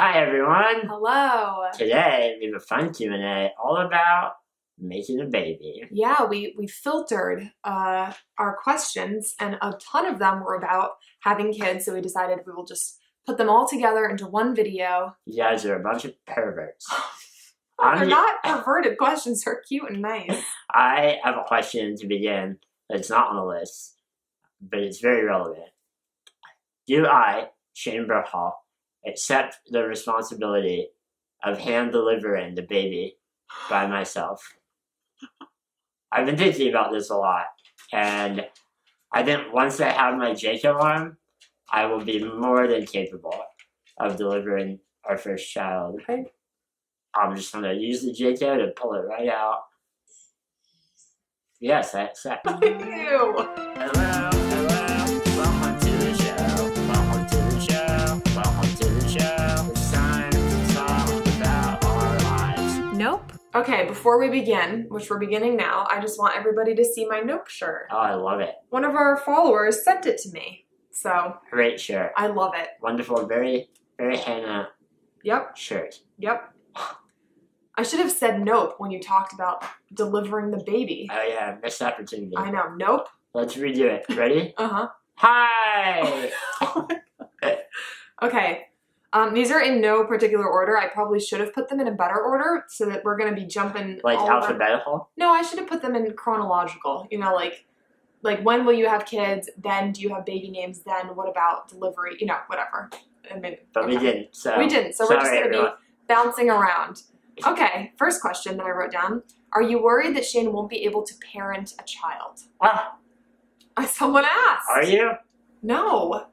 Hi everyone! Hello! Today we have a fun Q&A all about making a baby. Yeah, we filtered our questions and a ton of them were about having kids, so we decided we will just put them all together into one video. You guys are a bunch of perverts. They're not perverted questions, they're cute and nice. I have a question to begin that's not on the list, but it's very relevant. Do I, Shane Burcaw, accept the responsibility of hand-delivering the baby by myself? I've been thinking about this a lot, and I think once I have my Jacob arm, I will be more than capable of delivering our first child. Okay. I'm just going to use the Jacob to pull it right out. Yes, I accept. Ew! Hello, welcome to the show, welcome to the show, welcome to the show. It's time to talk about our lives. Nope. Okay, before we begin, which we're beginning now, I just want everybody to see my Nope shirt. Oh, I love it. One of our followers sent it to me, so Great shirt. I love it. Wonderful, very, very Hannah shirt. Yep. I should have said nope when you talked about delivering the baby. Oh yeah, missed opportunity. I know. Nope. Let's redo it. Ready? Uh-huh. Hi! Okay. These are in no particular order. I probably should have put them in a better order so that we're going to be jumping Like all alphabetical? No, I should have put them in chronological. You know, like when will you have kids? Then do you have baby names? Then what about delivery? You know, whatever. I mean, But we didn't, so... We didn't, so we're just going to be bouncing around. Okay, first question that I wrote down. Are you worried that Shane won't be able to parent a child? Ah, Someone asked. are you? No.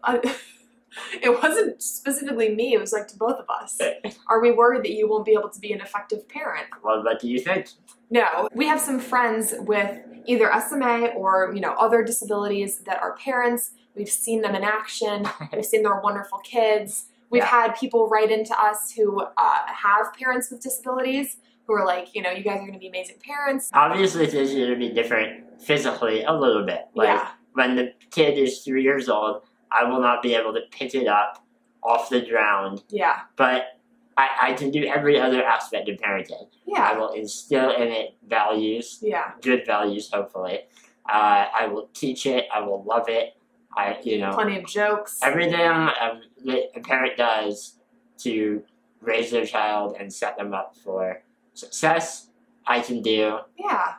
It wasn't specifically me. It was like to both of us. Are we worried that you won't be able to be an effective parent? Well, what do you think? No. We have some friends with either SMA or, you know, other disabilities that are parents. We've seen them in action. We've seen their wonderful kids. We've had people write into us who have parents with disabilities who are like, you know, you guys are going to be amazing parents. Obviously, things are going to be different physically a little bit. Like, when the kid is 3 years old, I will not be able to pick it up off the ground. Yeah. But I can do every other aspect of parenting. Yeah. I will instill in it values. Yeah. Good values, hopefully. I will teach it. I will love it. Plenty of jokes. Everything that a parent does to raise their child and set them up for success, I can do. Yeah.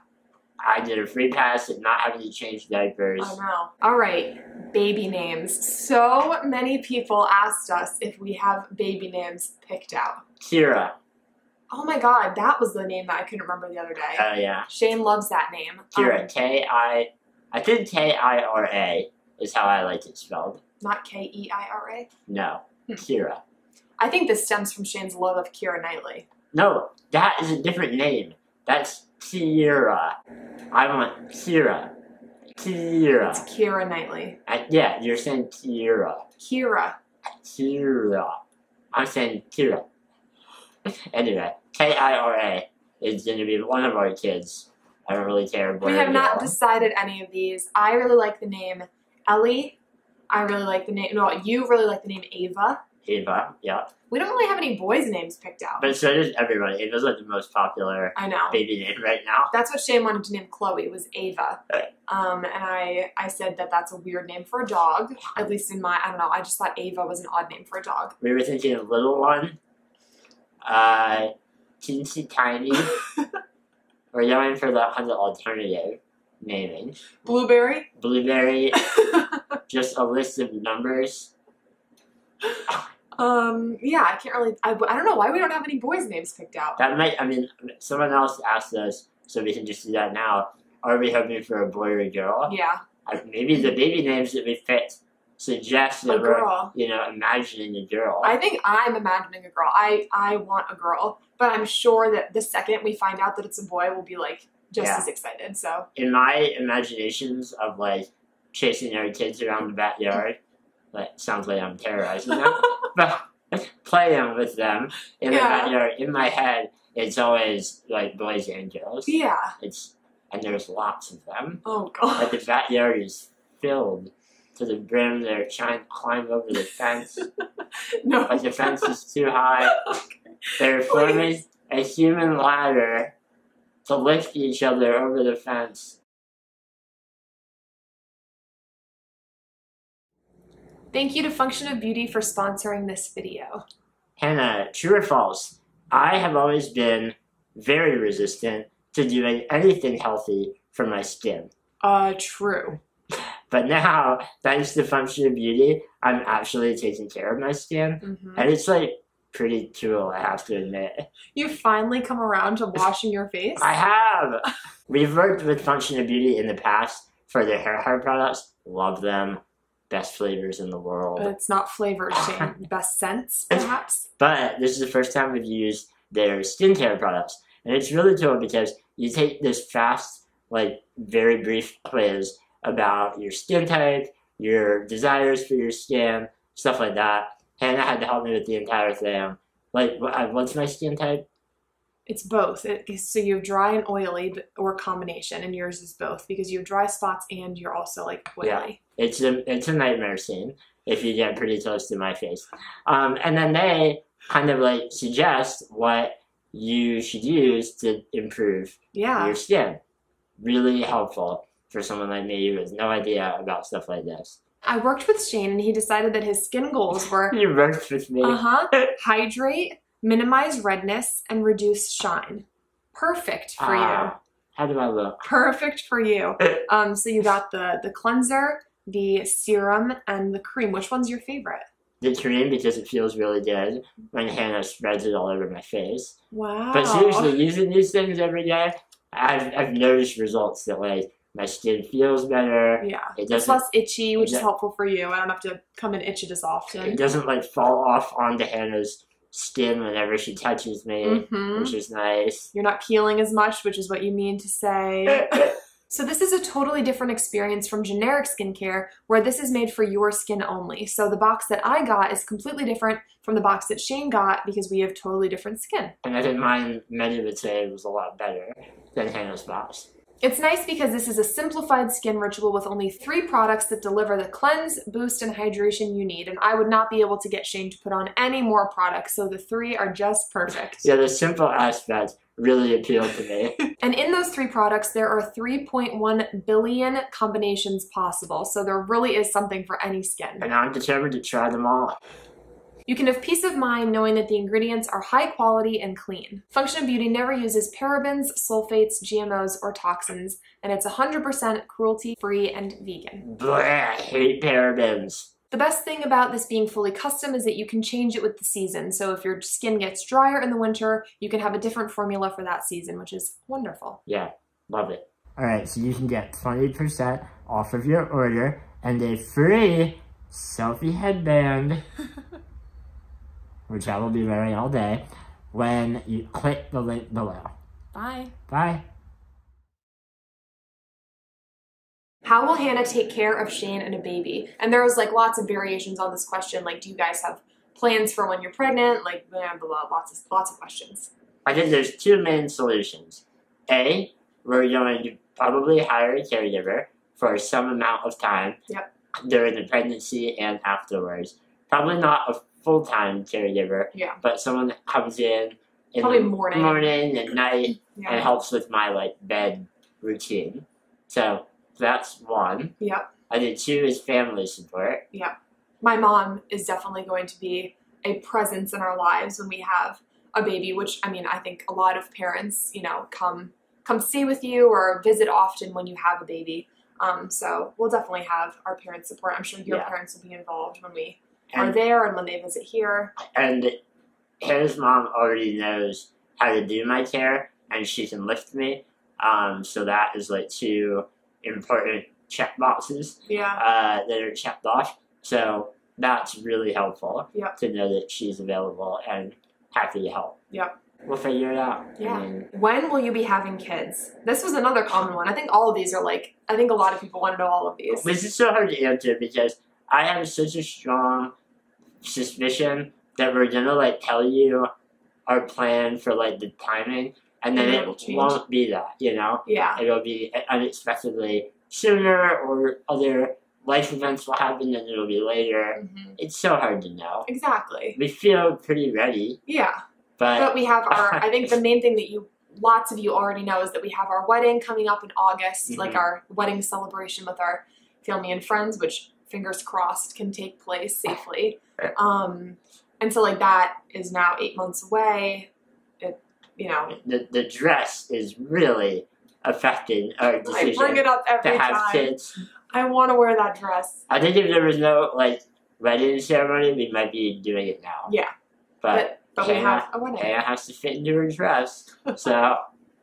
I did a free pass at not having to change diapers. I know. All right, baby names. So many people asked us if we have baby names picked out. Kira. Oh my God, that was the name that I couldn't remember the other day. Oh yeah. Shane loves that name. Kira. I think K-I-R-A is how I like it spelled. Not K-E-I-R-A? No. Kira. I think this stems from Shane's love of Keira Knightley. No, that is a different name. That's Kira. I want Kira. Kira. It's Keira Knightley. Yeah, you're saying Kira. Kira. Kira. I'm saying Kira. Anyway, K-I-R-A is going to be one of our kids. I don't really care. We have not decided any of these. I really like the name Ellie. I really like the name... No, you really like the name Ava. Ava, yeah. We don't really have any boys' names picked out. But so does everybody. Ava's like the most popular baby name right now. That's what Shane wanted to name Chloe, was Ava. And I said that that's a weird name for a dog. At least in my... I don't know. I just thought Ava was an odd name for a dog. We were thinking of little one. Teensy Tiny. We're going for the alternative naming. Blueberry? Blueberry. Just a list of numbers. Yeah, I can't really... I don't know why we don't have any boys' names picked out. That might... I mean, someone else asked us, so we can just do that now. Are we hoping for a boy or a girl? Yeah. Maybe the baby names that we picked suggest that we're, imagining a girl. I think I'm imagining a girl. I want a girl. But I'm sure that the second we find out that it's a boy, we'll be, like, just as excited, so... In my imaginations of, like, chasing our kids around the backyard, that sounds like I'm terrorizing them, but playing with them in the backyard, in my head, it's always, like, boys and girls. Yeah. And there's lots of them. Oh, God. Like, the backyard is filled to the brim. They're trying to climb over the fence. No. But the fence is too high. They're forming a human ladder to lift each other over the fence. Thank you to Function of Beauty for sponsoring this video. Hannah, true or false? I have always been very resistant to doing anything healthy for my skin. True. But now, thanks to Function of Beauty, I'm actually taking care of my skin. And it's like pretty cool, I have to admit. You've finally come around to washing your face? I have! We've worked with Function of Beauty in the past for their hair products. Love them. Best flavors in the world. But it's not flavors, Shane. Best scents, perhaps? But this is the first time we've used their skincare products. And it's really cool because you take this fast, like, very brief quiz about your skin type, your desires for your skin, stuff like that. Hannah had to help me with the entire thing. Like, what's my skin type? It's both. So you have dry and oily, or combination, and yours is both because you have dry spots and you're also like oily. Yeah, it's a nightmare scene if you get pretty close to my face. And then they kind of like suggest what you should use to improve your skin. Really helpful for someone like me who has no idea about stuff like this. I worked with Shane and he decided that his skin goals were You worked with me. Hydrate, minimize redness, and reduce shine. Perfect for you. How do I look? Perfect for you. So you got the cleanser, the serum, and the cream. Which one's your favorite? The cream, because it feels really good when Hannah spreads it all over my face. Wow. But seriously, using these things every day, I've noticed results that like my skin feels better. Yeah, it's less itchy, which is helpful for you. I don't have to come and itch it as often. It doesn't like fall off onto Hannah's skin whenever she touches me, which is nice. You're not peeling as much, which is what you mean to say. So this is a totally different experience from generic skincare, where this is made for your skin only. So the box that I got is completely different from the box that Shane got because we have totally different skin. And I think mine, many would say, was a lot better than Hannah's box. It's nice because this is a simplified skin ritual with only 3 products that deliver the cleanse, boost, and hydration you need. And I would not be able to get Shane to put on any more products, so the 3 are just perfect. Yeah, the simple aspect really appealed to me. And in those 3 products, there are 3.1 billion combinations possible. So there really is something for any skin. And I'm determined to try them all. You can have peace of mind knowing that the ingredients are high quality and clean. Function of Beauty never uses parabens, sulfates, GMOs, or toxins, and it's 100% cruelty-free and vegan. Blech, I hate parabens. The best thing about this being fully custom is that you can change it with the season. So if your skin gets drier in the winter, you can have a different formula for that season, which is wonderful. Yeah, love it. Alright, so you can get 20% off of your order and a free selfie headband, which I will be wearing all day, when you click the link below. Bye. Bye. How will Hannah take care of Shane and a baby? And there was like lots of variations on this question. Like, do you guys have plans for when you're pregnant? Like, blah, blah, blah, lots of questions. I think there's 2 main solutions. A, we're going to probably hire a caregiver for some amount of time during the pregnancy and afterwards. Probably not a full-time caregiver, but someone that comes in probably the morning and night and helps with my like bed routine. So that's 1. I think 2 is family support. My mom is definitely going to be a presence in our lives when we have a baby, which, I mean, I think a lot of parents, you know, come stay with you or visit often when you have a baby. So we'll definitely have our parents' support. I'm sure your parents will be involved when we are there and when they visit here. And Hannah's mom already knows how to do my care, and she can lift me. So that is like 2 important check boxes that are checked off. So that's really helpful to know that she's available and happy to help. We'll figure it out. When will you be having kids? This was another common one. I think all of these are like, I think a lot of people want to know all of these. This is so hard to answer because I have such a strong suspicion that we're gonna like tell you our plan for like the timing, and then it won't be that, you know? It'll be unexpectedly sooner or other life events will happen and it'll be later. It's so hard to know. Exactly. We feel pretty ready. Yeah. But we have I think the main thing that lots of you already know is that we have our wedding coming up in August, like our wedding celebration with our family and friends, which fingers crossed can take place safely. And so like that is now 8 months away. The dress is really affecting our decision. I bring it up every to have time. Kids. I want to wear that dress. I think if there was no wedding ceremony, we might be doing it now. Yeah. But we have a wedding. Hannah has to fit into her dress. So.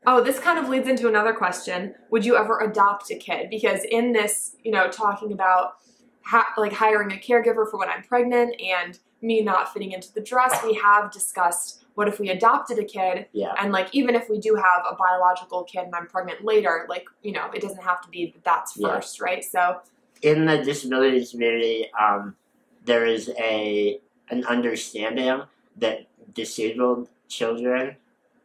Oh, this kind of leads into another question. Would you ever adopt a kid? Because in this, talking about hiring a caregiver for when I'm pregnant and me not fitting into the dress, we have discussed what if we adopted a kid, and even if we do have a biological kid and I'm pregnant later, it doesn't have to be that's first, right? So in the disability community, there is an understanding that disabled children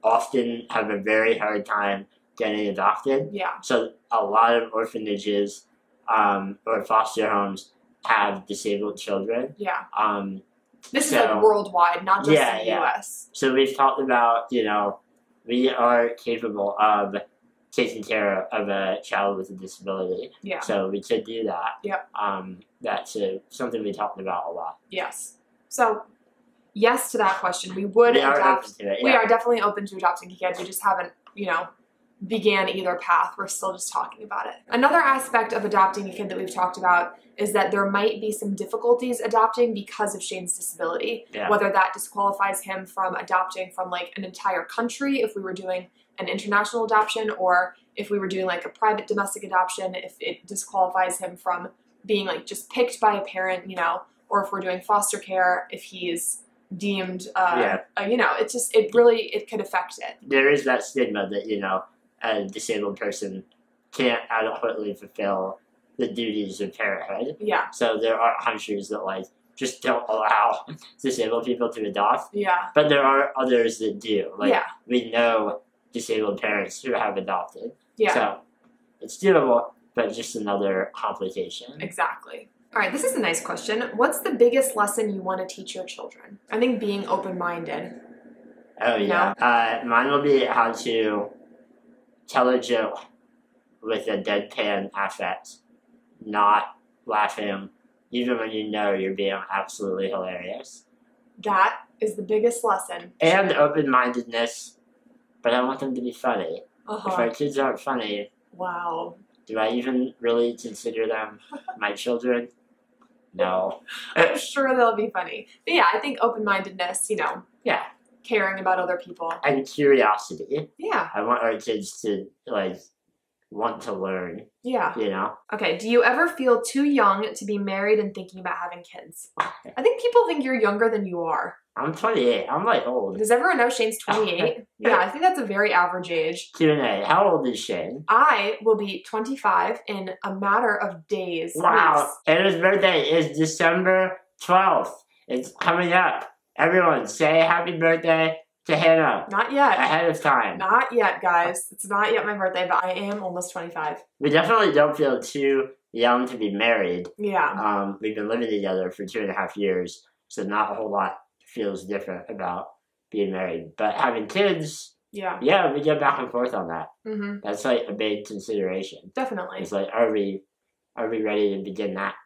often have a very hard time getting adopted. Yeah. So a lot of orphanages or foster homes have disabled children. Yeah. This is worldwide, not just in the U.S. So we've talked about, we are capable of taking care of a child with a disability. Yeah. So we could do that. Yep. That's something we talked about a lot. Yes. So, yes to that question. We would adopt. We are definitely open to adopting a kid. We just haven't, began either path. We're still just talking about it. Another aspect of adopting a kid that we've talked about is that there might be some difficulties adopting because of Shane's disability. Yeah. Whether that disqualifies him from adopting from an entire country if we were doing an international adoption, or if we were doing a private domestic adoption, if it disqualifies him from being just picked by a parent, or if we're doing foster care, if he's deemed, it could affect it. There is that stigma that, a disabled person can't adequately fulfill the duties of parenthood. Yeah. So there are countries that just don't allow disabled people to adopt. Yeah. But there are others that do. We know disabled parents who have adopted. Yeah. So it's doable, but just another complication. Exactly. All right, this is a nice question. What's the biggest lesson you want to teach your children? I think being open-minded. Oh, yeah. Mine will be how to tell a joke with a deadpan affect, not laughing, even when you know you're being absolutely hilarious. That is the biggest lesson. And open-mindedness, but I want them to be funny. If our kids aren't funny, wow. Do I even really consider them my children? No. I'm sure they'll be funny. But yeah, I think open-mindedness, Yeah. Caring about other people. And curiosity. Yeah. I want our kids to, want to learn. Yeah. Okay, do you ever feel too young to be married and thinking about having kids? I think people think you're younger than you are. I'm 28. I'm old. Does everyone know Shane's 28? Yeah, I think that's a very average age. Q&A. How old is Shane? I will be 25 in a matter of days. Wow. Weeks. And his birthday is December 12th. It's coming up. Everyone say happy birthday to Hannah. Not yet. Ahead of time. Not yet, guys. It's not yet my birthday, but I am almost 25. We definitely don't feel too young to be married. Yeah. We've been living together for 2.5 years, so not a whole lot feels different about being married. But having kids, yeah, we get back and forth on that. Mm-hmm. That's a big consideration. Definitely. It's are we ready to begin that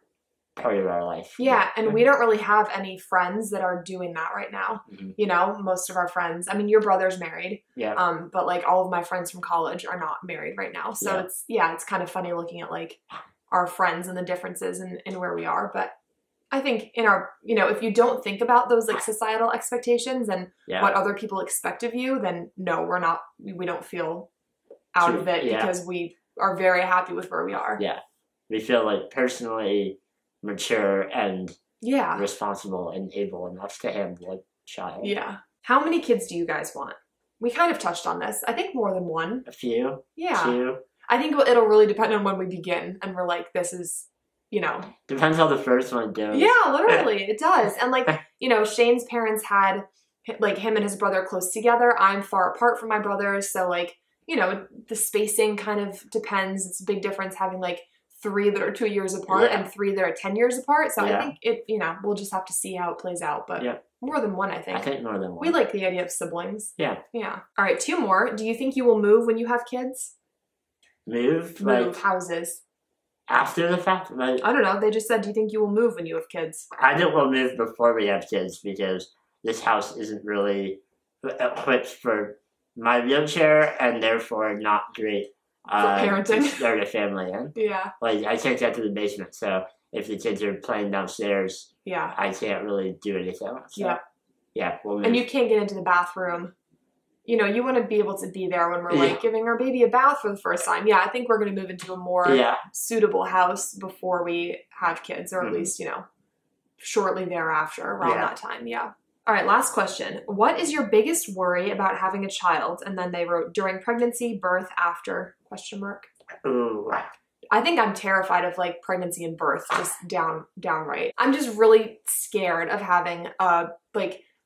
part of our life? Yeah, and we don't really have any friends that are doing that right now. Mm-hmm. Most of our friends, your brother's married. Yeah. But all of my friends from college are not married right now. So it's kind of funny looking at our friends and the differences in where we are. But I think in our, if you don't think about those societal expectations and what other people expect of you, then no, we don't feel out of it because we are very happy with where we are. Yeah. We feel personally mature and responsible and able enough to handle a child. Yeah. How many kids do you guys want? We kind of touched on this. I think more than one. A few. Yeah. 2. I think it'll really depend on when we begin and we're this is, Depends how the first one goes. Yeah, literally. It does. And Shane's parents had him and his brother close together. I'm far apart from my brothers. So the spacing kind of depends. It's a big difference having 3 that are 2 years apart Yeah. and 3 that are 10 years apart. So Yeah. I think it, we'll just have to see how it plays out. But Yeah. more than one, I think. I think more than one. We like the idea of siblings. Yeah. Yeah. All right, 2 more. Do you think you will move when you have kids? Move? Move houses. After the fact? Like, I don't know. They just said, do you think you will move when you have kids? I think we'll move before we have kids because this house isn't really equipped for my wheelchair and therefore not great parenting. to start a family in. Yeah. Like, I can't get to the basement, so if the kids are playing downstairs, Yeah. I can't really do anything. So, Yeah. Yeah, we'll move. And you can't get into the bathroom. You want to be able to be there when we're like giving our baby a bath for the first time. Yeah, I think we're going to move into a more suitable house before we have kids, or at least, shortly thereafter, around that time. Yeah. All right, last question. What is your biggest worry about having a child? And then they wrote during pregnancy, birth, after, ? Ooh. I think I'm terrified of like pregnancy and birth, just downright. I'm just really scared of having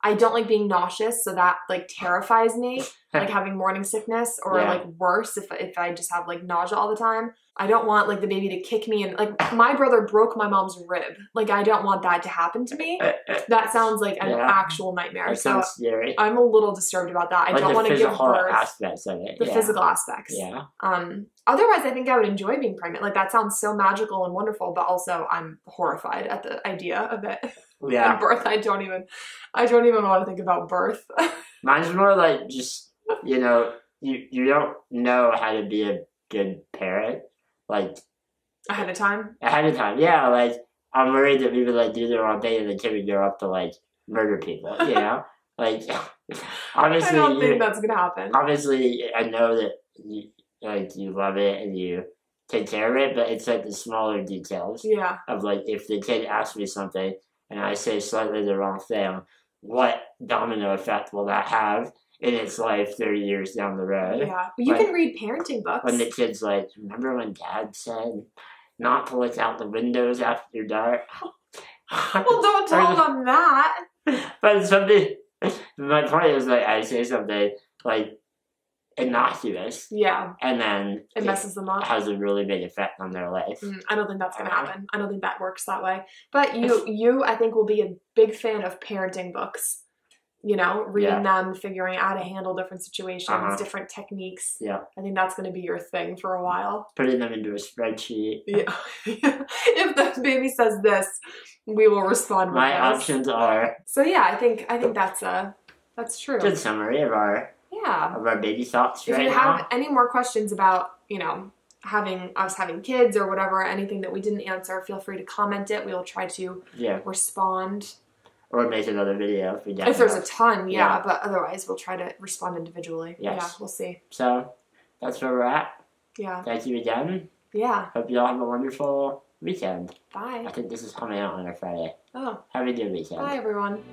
I don't like being nauseous, so that like terrifies me. Like having morning sickness, or like worse if I just have like nausea all the time. I don't want like the baby to kick me, and like my brother broke my mom's rib. Like I don't want that to happen to me. That sounds like an actual nightmare. That sounds scary. I'm a little disturbed about that. I don't want to give birth. Aspects of it. The physical aspects. Yeah. Otherwise, I think I would enjoy being pregnant. Like that sounds so magical and wonderful, but also I'm horrified at the idea of it. Yeah. And birth, I don't even want to think about birth. Mine's more like just, you don't know how to be a good parent. Like ahead of time. Yeah. Like I'm worried that we would like do the wrong thing and the kid would grow up to like murder people. Like obviously, I don't think that's gonna happen. Obviously, I know that you love it and you take care of it, but it's like the smaller details. Yeah. Of like if the kid asks me something and I say slightly the wrong thing, what domino effect will that have in its life 30 years down the road? Yeah. You can read parenting books. When the kid's like, remember when Dad said not to look out the windows after dark? Well, don't tell them that. But my point is like I say something like innocuous. Yeah. And then it messes them up. Has a really big effect on their life. I don't think that's going to happen. I don't think that works that way. But you, I think, will be a big fan of parenting books. Reading them, figuring out how to handle different situations, different techniques. Yeah. I think that's going to be your thing for a while. Putting them into a spreadsheet. Yeah. If the baby says this, we will respond with My options are. So yeah, I think that's true. Good summary of our baby thoughts if you have any more questions about, having kids or whatever, anything that we didn't answer, feel free to comment it. We will try to respond. Or make another video if there's a ton, but otherwise we'll try to respond individually. Yes. Yeah, we'll see. So that's where we're at. Yeah. Thank you again. Yeah. Hope you all have a wonderful weekend. Bye. I think this is coming out on a Friday. Oh. Have a good weekend. Bye, everyone.